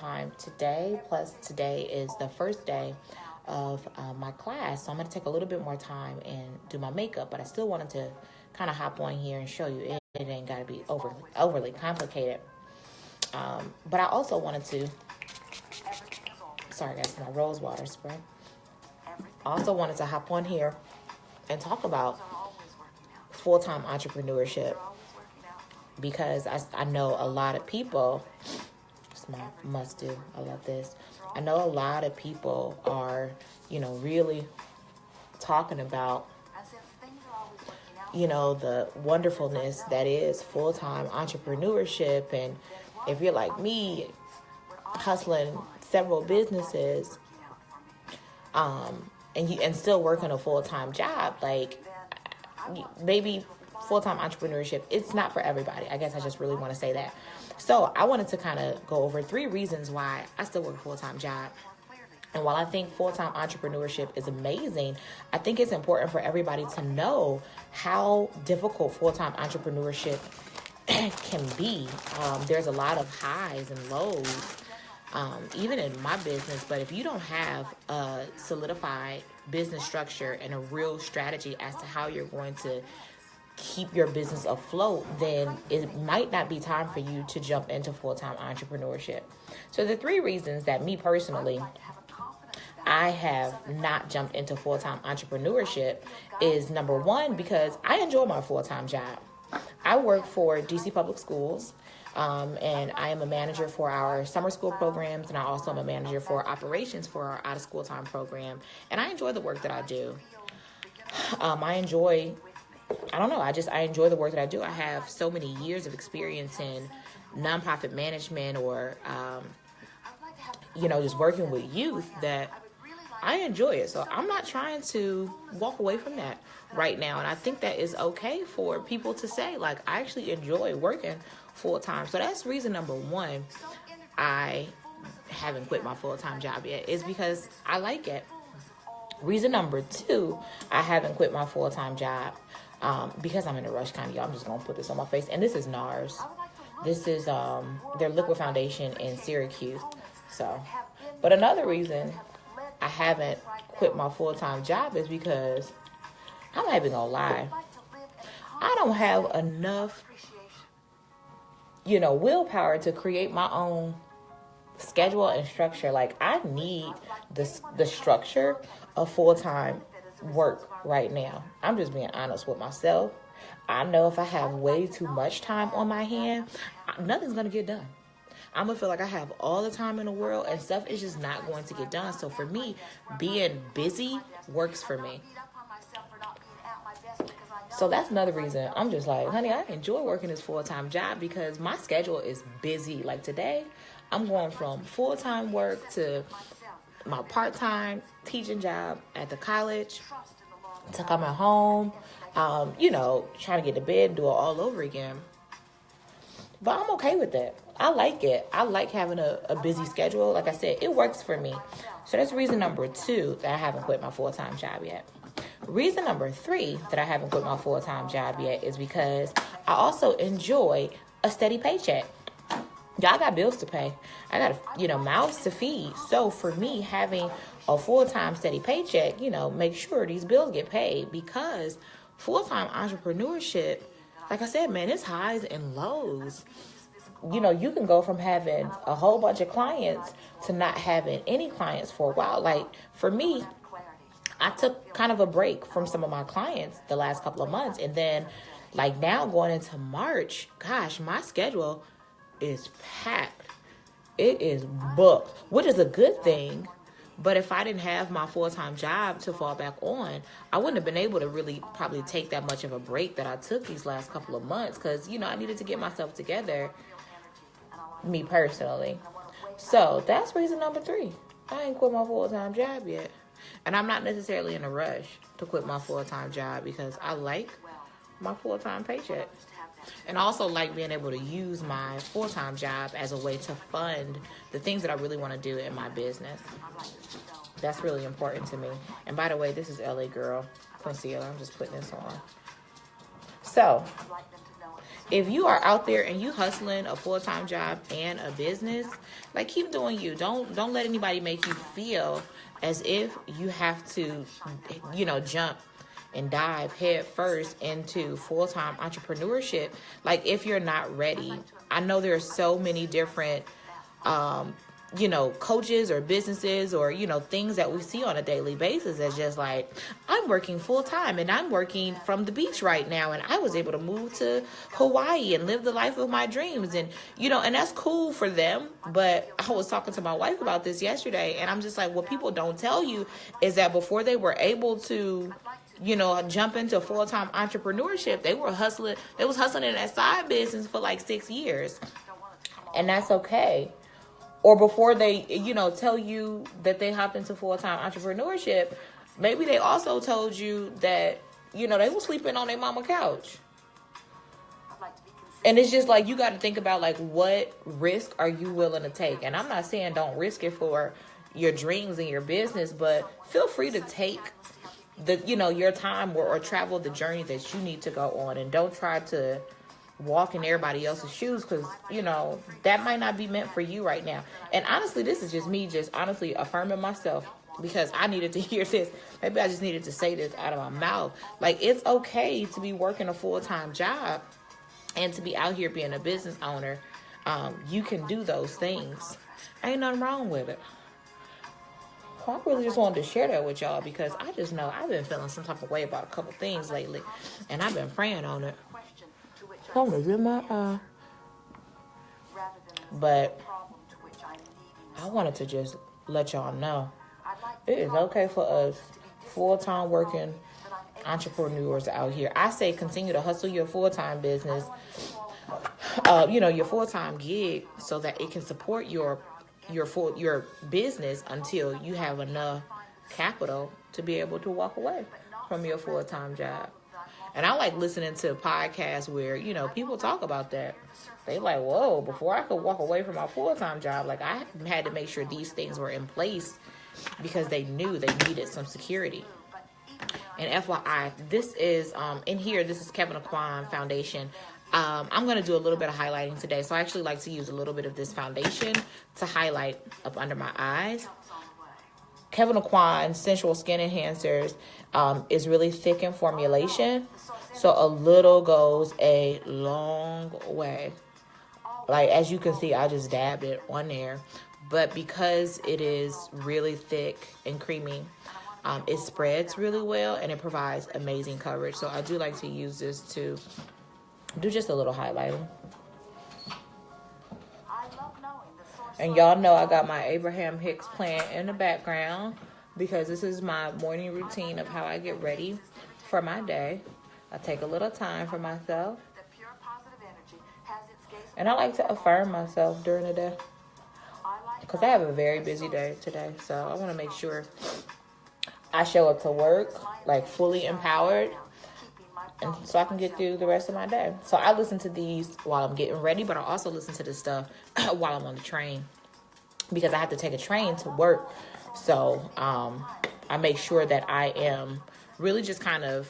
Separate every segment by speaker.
Speaker 1: time today. Plus, today is the first day of my class. So I'm going to take a little bit more time and do my makeup. But I still wanted to kind of hop on here and show you it ain't got to be overly complicated. But I also wanted to, sorry guys, my rose water spray. I also wanted to hop on here and talk about full-time entrepreneurship, because I know a lot of people, it's my must-do, I love this. I know a lot of people are, really talking about, the wonderfulness that is full-time entrepreneurship. And if you're like me, hustling several businesses, and still working a full-time job, like maybe full-time entrepreneurship, it's not for everybody. I guess I just really want to say that. So I wanted to kind of go over 3 reasons why I still work a full-time job. And while I think full-time entrepreneurship is amazing, I think it's important for everybody to know how difficult full-time entrepreneurship can be. There's a lot of highs and lows, even in my business. But if you don't have a solidified business structure and a real strategy as to how you're going to keep your business afloat, then it might not be time for you to jump into full-time entrepreneurship. So the 3 reasons that me personally, I have not jumped into full-time entrepreneurship is, number 1, because I enjoy my full-time job. I work for DC Public Schools, and I am a manager for our summer school programs, and I also am a manager for operations for our out-of-school time program, and I enjoy the work that I do. I enjoy the work that I do. I have so many years of experience in nonprofit management or, just working with youth that I enjoy it. So I'm not trying to walk away from that right now. And I think that is okay for people to say, like, I actually enjoy working full time. So that's reason number 1. I haven't quit my full-time job yet, is because I like it. Reason number 2, I haven't quit my full-time job, because I'm in a rush, kind of, y'all. I'm just going to put this on my face. And this is NARS. This is their liquid foundation in Syracuse. So, but another reason I haven't quit my full-time job is because, I'm not even going to lie, I don't have enough, willpower to create my own schedule and structure. Like, I need the structure of full-time work right now. I'm just being honest with myself. I know if I have way too much time on my hand, nothing's going to get done. I'm going to feel like I have all the time in the world and stuff is just not going to get done. So for me, being busy works for me. So that's another reason I'm just like, honey, I enjoy working this full-time job because my schedule is busy. Like today, I'm going from full-time work to my part-time teaching job at the college to coming home, trying to get to bed and do it all over again. But I'm okay with that. I like it. I like having a busy schedule. Like I said, it works for me. So that's reason number 2 that I haven't quit my full-time job yet. Reason number 3 that I haven't quit my full-time job yet is because I also enjoy a steady paycheck. Y'all got bills to pay. I got, mouths to feed. So for me, having a full-time steady paycheck, make sure these bills get paid, because full-time entrepreneurship, like I said, man, it's highs and lows. You can go from having a whole bunch of clients to not having any clients for a while. Like for me, I took kind of a break from some of my clients the last couple of months. And then like now going into March, gosh, my schedule is packed. It is booked, which is a good thing. But if I didn't have my full-time job to fall back on, I wouldn't have been able to really probably take that much of a break that I took these last couple of months, because, I needed to get myself together, me personally. So that's reason number 3. I ain't quit my full-time job yet. And I'm not necessarily in a rush to quit my full-time job because I like my full-time paycheck. And I also like being able to use my full-time job as a way to fund the things that I really want to do in my business. That's really important to me. And by the way, this is LA Girl concealer. I'm just putting this on. So, if you are out there and you hustling a full-time job and a business, like, keep doing you. Don't let anybody make you feel as if you have to, jump and dive head first into full-time entrepreneurship. Like, if you're not ready. I know there are so many different coaches or businesses or, things that we see on a daily basis as just like, I'm working full time and I'm working from the beach right now. And I was able to move to Hawaii and live the life of my dreams. And, and that's cool for them. But I was talking to my wife about this yesterday, and I'm just like, what people don't tell you is that before they were able to, jump into full-time entrepreneurship, they was hustling in that side business for like 6 years. And that's okay. Or before they, tell you that they hopped into full-time entrepreneurship, maybe they also told you that, they were sleeping on their mama couch. And it's just like, you got to think about, like, what risk are you willing to take? And I'm not saying don't risk it for your dreams and your business, but feel free to take your time or travel the journey that you need to go on. And don't try to walk in everybody else's shoes, because that might not be meant for you right now. And honestly, this is just me just honestly affirming myself, because I needed to hear this. Maybe I just needed to say this out of my mouth. Like, it's okay to be working a full-time job and to be out here being a business owner. You can do those things. Ain't nothing wrong with it. I really just wanted to share that with y'all, because I just know I've been feeling some type of way about a couple things lately, and I've been praying on it. Something's in my eye. But I wanted to just let y'all know it is okay for us full-time working entrepreneurs out here. I say continue to hustle your full-time business, your full-time gig, so that it can support your business until you have enough capital to be able to walk away from your full-time job. And I like listening to podcasts where, people talk about that. They like, whoa, before I could walk away from my full-time job, like, I had to make sure these things were in place, because they knew they needed some security. And FYI, this is, this is Kevin Aquan Foundation. I'm going to do a little bit of highlighting today. So I actually like to use a little bit of this foundation to highlight up under my eyes. Kevin Aquan Sensual Skin Enhancers is really thick in formulation. So a little goes a long way. Like, as you can see, I just dabbed it on there. But because it is really thick and creamy, it spreads really well, and it provides amazing coverage. So I do like to use this to do just a little highlighting. And y'all know I got my Abraham Hicks plant in the background, because this is my morning routine of how I get ready for my day. I take a little time for myself. And I like to affirm myself during the day, because I have a very busy day today. So I want to make sure I show up to work like fully empowered, and so I can get through the rest of my day. So I listen to these while I'm getting ready, but I also listen to this stuff while I'm on the train, because I have to take a train to work. So I make sure that I am really just kind of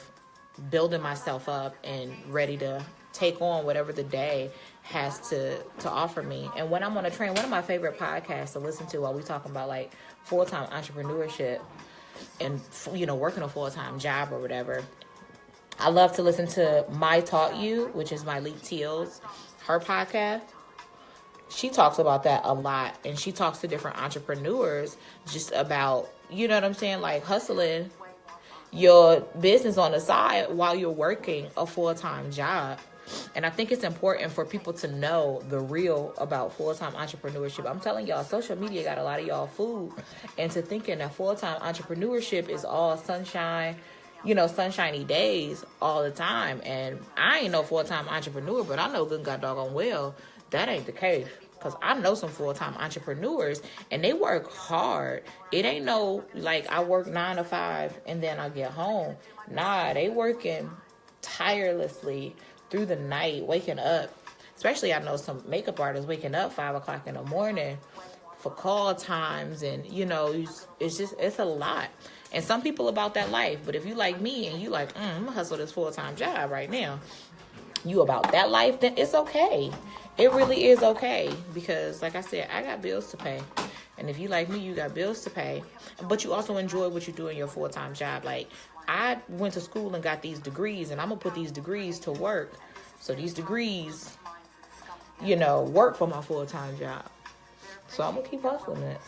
Speaker 1: building myself up and ready to take on whatever the day has to offer me. And when I'm on a train, one of my favorite podcasts to listen to while we talking about like full-time entrepreneurship and, working a full-time job or whatever, I love to listen to My Taught You, which is Myleik Teal's, her podcast. She talks about that a lot, and she talks to different entrepreneurs just about, like hustling your business on the side while you're working a full-time job. And I think it's important for people to know the real about full-time entrepreneurship. I'm telling y'all, social media got a lot of y'all fooled into thinking that full-time entrepreneurship is all sunshine, sunshiny days all the time. And I ain't no full-time entrepreneur, but I know good God doggone well that ain't the case. Because I know some full-time entrepreneurs, and they work hard. It ain't no, like, I work 9 to 5 and then I get home. Nah, they working tirelessly through the night, waking up. Especially, I know some makeup artists waking up 5 o'clock in the morning for call times. And, it's a lot. And some people about that life. But if you like me and you like, I'm going to hustle this full-time job right now. you about that life, then it's okay. It really is okay. Because like I said, I got bills to pay. And if you like me, you got bills to pay. But you also enjoy what you do in your full-time job. Like, I went to school and got these degrees, and I'm going to put these degrees to work. So these degrees, work for my full-time job. So I'm going to keep hustling it.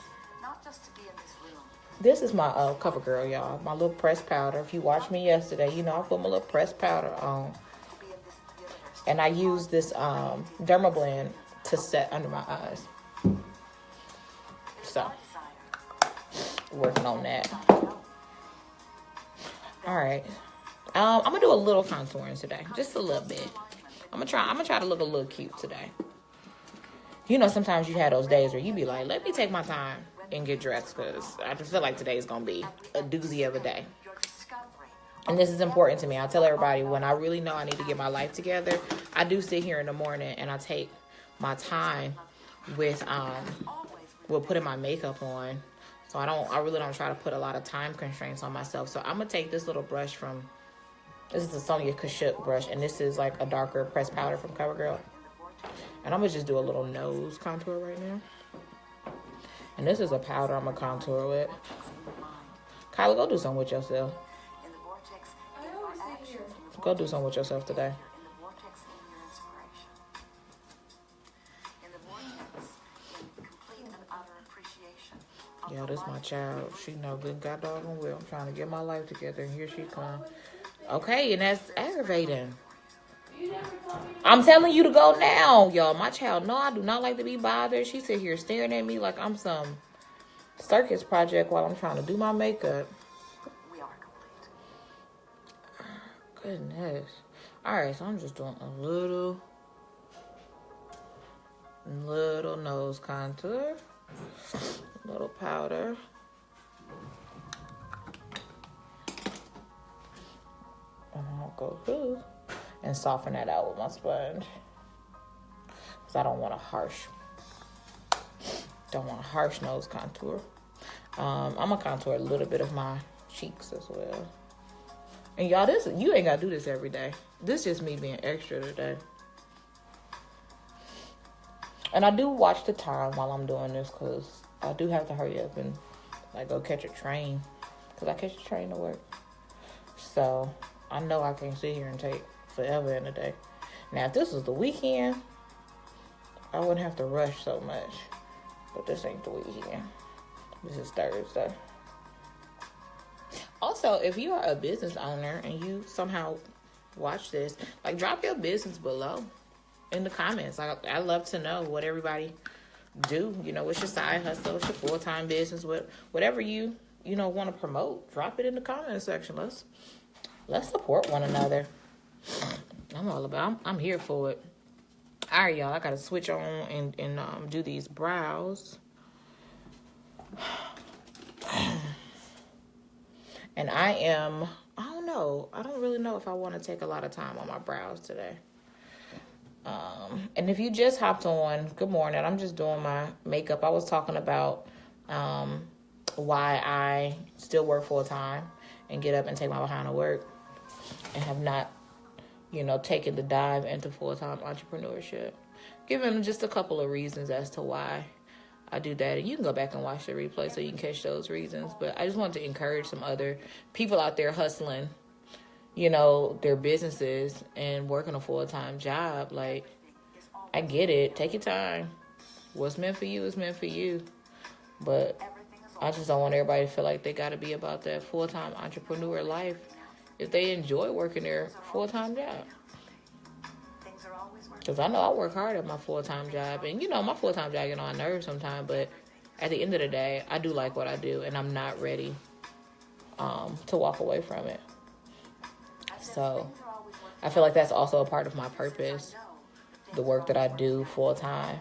Speaker 1: This is my CoverGirl, y'all. My little pressed powder. If you watched me yesterday, I put my little pressed powder on. And I use this Derma Blend to set under my eyes. So, working on that. All right. I'm going to do a little contouring today. Just a little bit. I'm going to try to look a little cute today. Sometimes you have those days where you be like, let me take my time and get dressed, because I just feel like today is going to be a doozy of a day. And this is important to me. I tell everybody, when I really know I need to get my life together, I do sit here in the morning and I take my time with putting my makeup on. So I really don't try to put a lot of time constraints on myself. So I'm going to take this little brush this is a Sonia Kashuk brush, and this is like a darker pressed powder from CoverGirl. And I'm going to just do a little nose contour right now. And this is a powder I'm going to contour with. Kyla, go do something with yourself. Go do something with yourself today. Yeah, this my child. She know good God doggone well. I'm trying to get my life together, and here she come. Okay, and that's aggravating. I'm telling you to go now, y'all. My child, no, I do not like to be bothered. She sit here staring at me like I'm some circus project while I'm trying to do my makeup. Goodness. Alright, so I'm just doing a little nose contour. Little powder. And I'll go through and soften that out with my sponge. Because I don't want a harsh nose contour. I'm going to contour a little bit of my cheeks as well. And y'all, you ain't got to do this every day. This is me being extra today. And I do watch the time while I'm doing this, because I do have to hurry up and go catch a train. Because I catch a train to work. So I know I can't sit here and take forever in a day. Now, if this was the weekend, I wouldn't have to rush so much. But this ain't the weekend. This is Thursday. Also, if you are a business owner and you somehow watch this, drop your business below in the comments. I love to know what everybody do. What's your side hustle, what's your full-time business, whatever you want to promote. Drop it in the comment section. Let's support one another. I'm here for it. All right, y'all. I gotta switch on and do these brows. And I don't know. I don't really know if I want to take a lot of time on my brows today. And if you just hopped on, good morning. I'm just doing my makeup. I was talking about why I still work full time and get up and take my behind to work and have not, taken the dive into full-time entrepreneurship. Giving just a couple of reasons as to why I do that. And you can go back and watch the replay so you can catch those reasons. But I just wanted to encourage some other people out there hustling, their businesses and working a full-time job. I get it. Take your time. What's meant for you is meant for you. But I just don't want everybody to feel like they got to be about that full-time entrepreneur life if they enjoy working their full-time job. Because I know I work hard at my full-time job. And, my full-time job get on my nerves sometimes. But at the end of the day, I do like what I do. And I'm not ready to walk away from it. So I feel like that's also a part of my purpose. The work that I do full-time.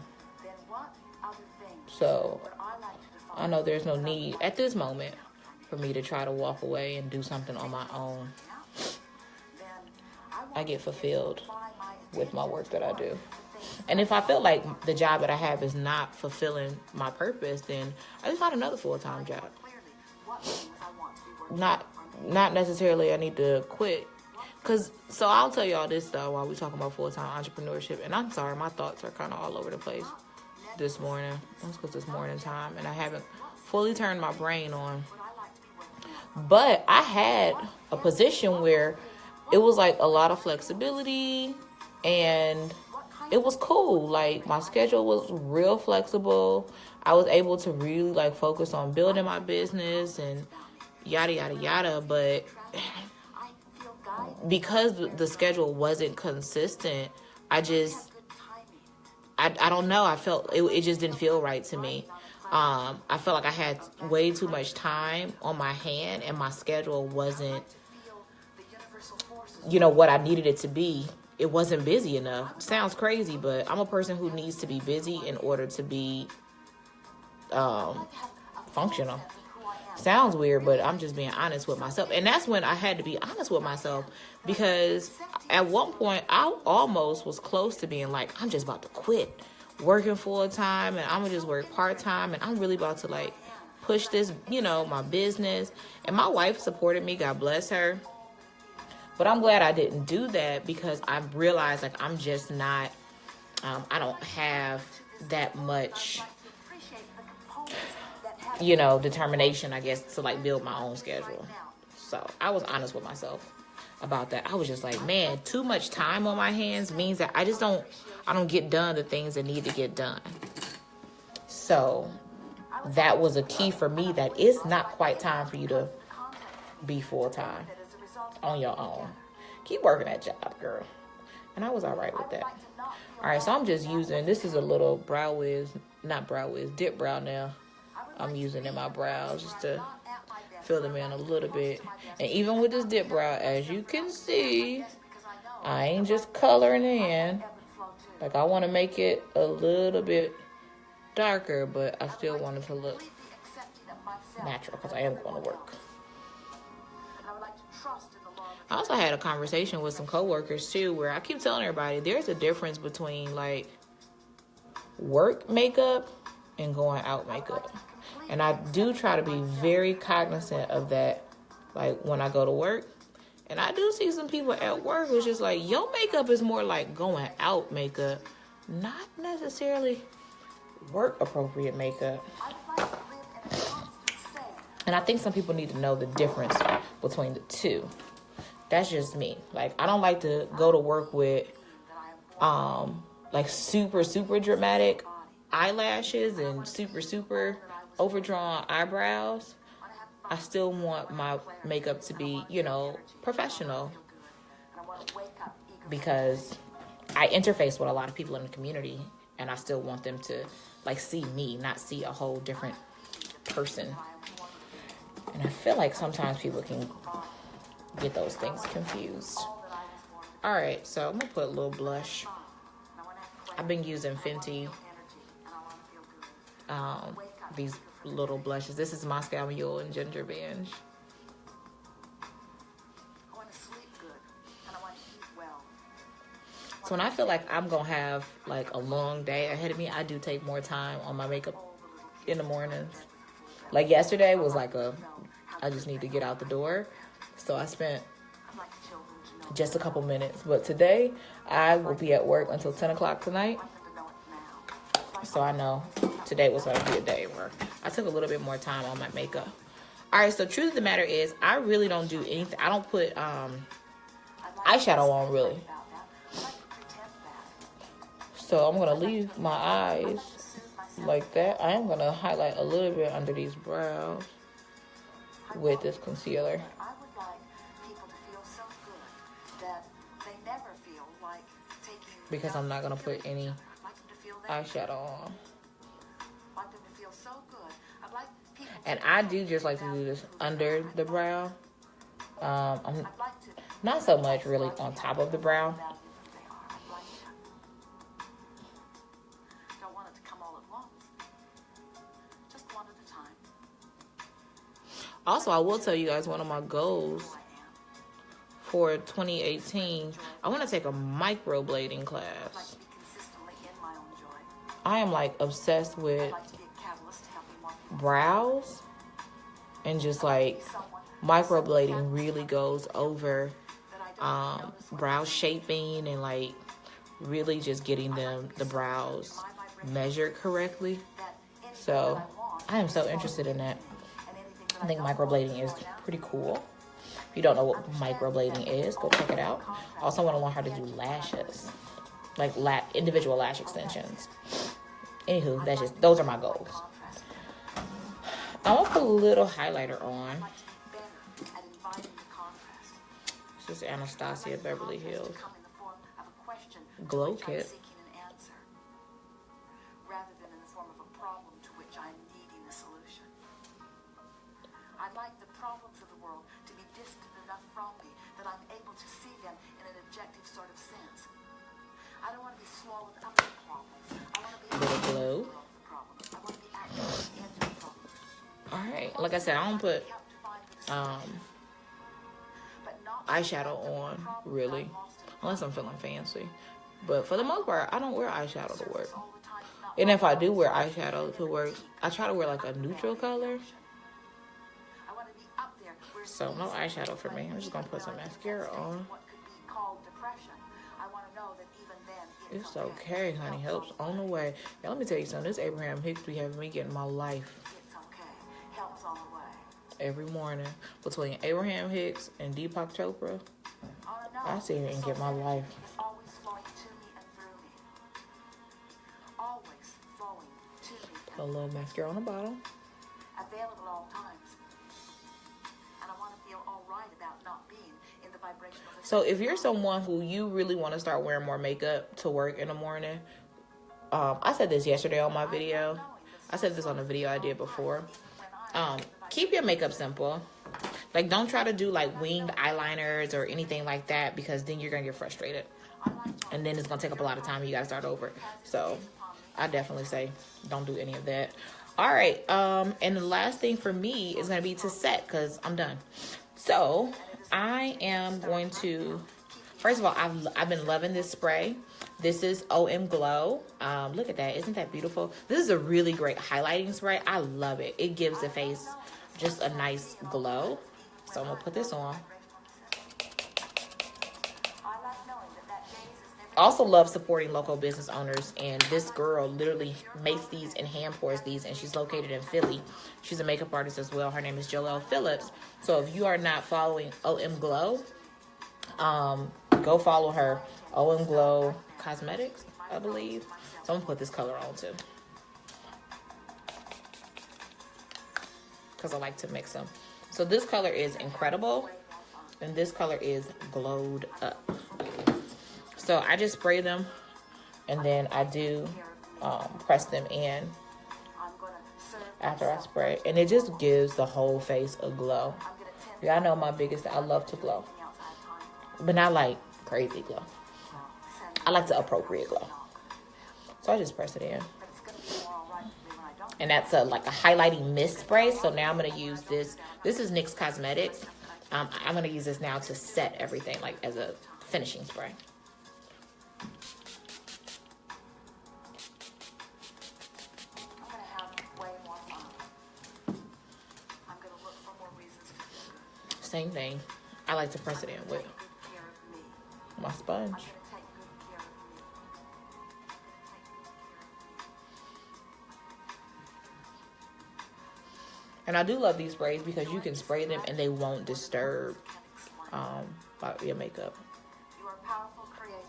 Speaker 1: So I know there's no need at this moment for me to try to walk away and do something on my own. I get fulfilled with my work that I do. And if I feel like the job that I have is not fulfilling my purpose, then I just find another full-time job. Not necessarily I need to quit. So I'll tell y'all this, though, while we're talking about full-time entrepreneurship. And I'm sorry, my thoughts are kind of all over the place this morning. That's because it's morning time, and I haven't fully turned my brain on. But I had a position where it was like a lot of flexibility, and it was cool. Like, my schedule was real flexible. I was able to really, like, focus on building my business and yada, yada, yada. But because the schedule wasn't consistent, I don't know. I felt it just didn't feel right to me. I felt like I had way too much time on my hand, and my schedule wasn't, what I needed it to be. It wasn't busy enough. Sounds crazy, but I'm a person who needs to be busy in order to be functional. Sounds weird, but I'm just being honest with myself. And that's when I had to be honest with myself, because at one point I almost was close to being like, I'm just about to quit working full time, and I'm gonna just work part time, and I'm really about to like push this, my business. And my wife supported me, God bless her. But I'm glad I didn't do that, because I realized like I'm just not, I don't have that much, determination, I guess, to like build my own schedule. So I was honest with myself about that. I was just like, man, too much time on my hands means that I don't get done the things that need to get done. So that was a key for me, that it's not quite time for you to be full time on your own. Keep working that job, girl. And I was all right with that. All right, so I'm just using, this is a little dip brow nail. I'm using in my brows just to fill them in a little bit. And even with this dip brow, as you can see, I ain't just coloring in. Like, I want to make it a little bit darker, but I still want it to look natural, because I am going to work. I also had a conversation with some coworkers too, where I keep telling everybody there's a difference between like work makeup and going out makeup. And I do try to be very cognizant of that, like when I go to work. And I do see some people at work who's just like, your makeup is more like going out makeup, not necessarily work appropriate makeup. And I think some people need to know the difference between the two. That's just me. Like, I don't like to go to work with like super, super dramatic eyelashes and super, super overdrawn eyebrows. I still want my makeup to be, professional, because I interface with a lot of people in the community, and I still want them to like see me, not see a whole different person. And I feel like sometimes people can get those things confused. All right, so I'm gonna put a little blush. I've been using Fenty, these little blushes. This is Moscow Mule and Ginger Binge. So when I feel like I'm gonna have like a long day ahead of me, I do take more time on my makeup in the mornings. Like yesterday was like I just need to get out the door. So I spent just a couple minutes. But today, I will be at work until 10 o'clock tonight. So I know today was going to be a day where I took a little bit more time on my makeup. All right, so truth of the matter is, I really don't do anything. I don't put eyeshadow on, really. So I'm going to leave my eyes like that. I am going to highlight a little bit under these brows with this concealer. Because I'm not going to put any eyeshadow on. And I do just like to do this under the brow. I'm not so much really on top of the brow. Also, I will tell you guys one of my goals for 2018, I want to take a microblading class. I am like obsessed with brows, and just like microblading really goes over brow shaping and like really just getting the brows measured correctly. So I am so interested in that. I think microblading is pretty cool. If you don't know what microblading is, go check it out. Also want to learn how to do lashes, like individual lash extensions. Anywho, those are my goals. I want to put a little highlighter on. This is Anastasia Beverly Hills Glow Kit.
Speaker 2: Rather than in the form of a problem to which I'm needing a solution. I'd like the problems of the world to be distant enough from me that I'm able to see them in an objective sort of sense. I don't want to be swallowed up in problems. I want to be able to
Speaker 1: glow.
Speaker 2: I want to be active at the end of the problem.
Speaker 1: All right, like I said, I don't put eyeshadow on really, unless I'm feeling fancy. But for the most part, I don't wear eyeshadow to work. And if I do wear eyeshadow to work, I try to wear like a neutral color. So no eyeshadow for me. I'm just gonna put some mascara on. It's okay, honey. Help's on the way. Now, let me tell you something. This Abraham Hicks be having me getting my life. Every morning. Between Abraham Hicks and Deepak Chopra, I sit here and get my life. A little mascara on the bottom.
Speaker 2: Available at all times. And I want to feel all right about not being in the vibrational.
Speaker 1: So if you're someone who you really want to start wearing more makeup to work in the morning, I said this yesterday on my video. I said this on a video I did before. Keep your makeup simple. Like, don't try to do like winged eyeliners or anything like that, because then you're gonna get frustrated, and then it's gonna take up a lot of time and you gotta start over. So I definitely say don't do any of that. All right, and the last thing for me is gonna be to set, because I'm done. So I am going to, first of all, I've been loving this spray. This is OM Glow. Look at that, isn't that beautiful? This is a really great highlighting spray. I love it. It gives the face just a nice glow. So I'm gonna put this on. Also love supporting local business owners, and this girl literally makes these and hand pours these, and she's located in Philly. She's a makeup artist as well. Her name is Joelle Phillips. So if you are not following OM Glow, go follow her. OM Glow Cosmetics, I believe. So I'm gonna put this color on too, because I like to mix them. So this color is Incredible, and this color is Glowed Up. So I just spray them, and then I do press them in after I spray, and it just gives the whole face a glow. Y'all know my biggest, I love to glow, but not like crazy glow. I like the appropriate glow. So I just press it in. And that's like a highlighting mist spray. So now I'm going to use this. This is NYX Cosmetics. I'm going to use this now to set everything, like as a finishing spray. Same thing. I like to press it in with my sponge. And I do love these sprays because you can spray them and they won't disturb your makeup.
Speaker 2: You are powerful creators,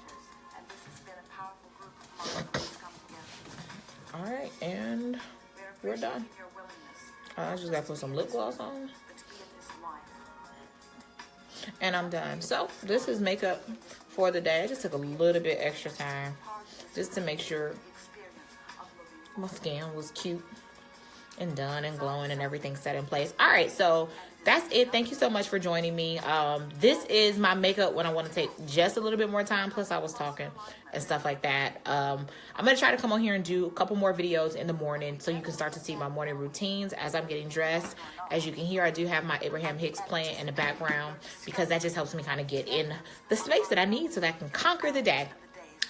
Speaker 2: and this has been a powerful group of minds come together.
Speaker 1: All right, and we're done. I just got to put some lip gloss on. And I'm done. So this is makeup for the day. I just took a little bit extra time just to make sure my skin was cute and done and glowing and everything set in place. All right, so that's it. Thank you so much for joining me. This is my makeup when I want to take just a little bit more time, plus I was talking and stuff like that. I'm gonna try to come on here and do a couple more videos in the morning so you can start to see my morning routines as I'm getting dressed. As you can hear, I do have my Abraham Hicks playing in the background because that just helps me kind of get in the space that I need so that I can conquer the day.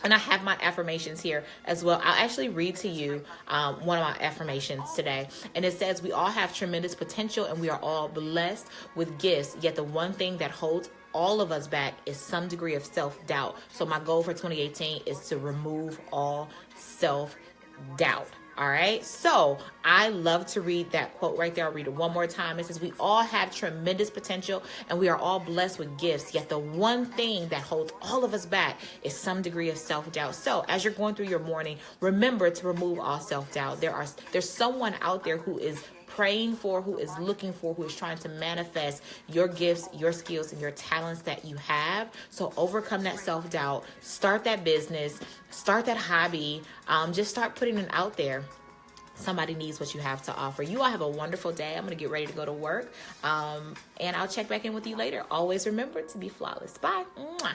Speaker 1: And I have my affirmations here as well. I'll actually read to you one of my affirmations today. And it says, we all have tremendous potential and we are all blessed with gifts. Yet the one thing that holds all of us back is some degree of self-doubt. So my goal for 2018 is to remove all self-doubt. All right. So I love to read that quote right there. I'll read it one more time. It says, we all have tremendous potential and we are all blessed with gifts. Yet the one thing that holds all of us back is some degree of self-doubt. So as you're going through your morning, remember to remove all self-doubt. There's someone out there who is praying for, who is looking for, who is trying to manifest your gifts, your skills, and your talents that you have. So overcome that self-doubt, start that business, start that hobby, just start putting it out there. Somebody needs what you have to offer. You all have a wonderful day. I'm going to get ready to go to work, and I'll check back in with you later. Always remember to be flawless. Bye. Mwah.